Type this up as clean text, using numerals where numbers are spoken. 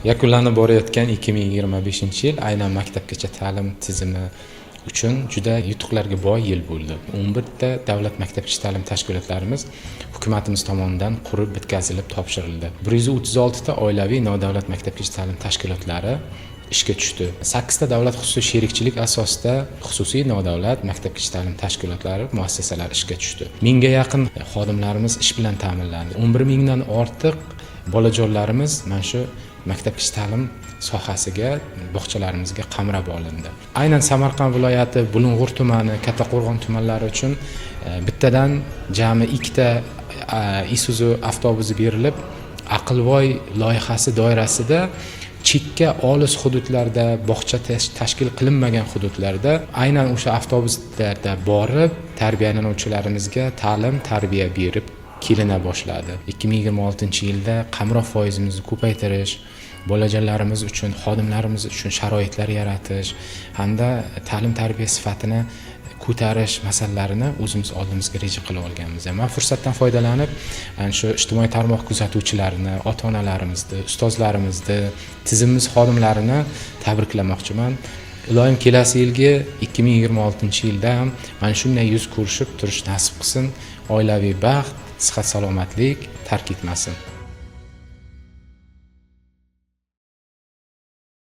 Yakunlanib borayotgan 2025-yil aynan maktabgacha ta'lim tizimi uchun juda yutuqlarga boy yil bo'ldi. 11 ta davlat maktabgacha ta'lim tashkilotlarimiz hukumatimiz tomonidan qurib bitkazilib topshirildi. 136 ta oilaviy nodavlat maktabgacha ta'lim tashkilotlari ishga tushdi. 8 ta davlat xususiy sherikchilik asosida xususiy nodavlat maktabgacha ta'lim tashkilotlari muassasalari ishga tushdi. 1000 ga yaqin xodimlarimiz ish bilan ta'minlandi. 11 mingdan ortiq bolajonlarimiz mana shu maktabgacha ta'lim sohasiga, bog'chalarimizga qamrab olindi. Aynan Samarqand viloyati Bulung'ur tumani, Kattaqo'rg'on tumanlari uchun bittadan jami 2 ta Isuzu avtobusi berilib, Aqlvoy loyihasi doirasida chekka olis hududlarda, bog'cha tashkil qilinmagan hududlarda aynan o'sha avtobuslarda borib, tarbiyalanuvchilarimizga ta'lim, tarbiya berib kelina boshladi. 2026-yilda qamroq foizimizni ko'paytirish, bolajonlarimiz uchun, xodimlarimiz uchun sharoitlar yaratish hamda ta'lim tarbiya sifatini ko'tarish masalalarini o'zimiz oldimizga reja qilib olganmiz. Men fursatdan foydalanib, ana shu ijtimoiy tarmoq kuzatuvchilarini, ota-onalarimizni, ustozlarimizni, tizimimiz xodimlarini tabriklamoqchiman. Iloyim kelasi yilgi 2026-yilda ham mana shunday yuz ko'rishib turish nasib qilsin. Oilaviy baxt, sihat salomatlik tark etmasin.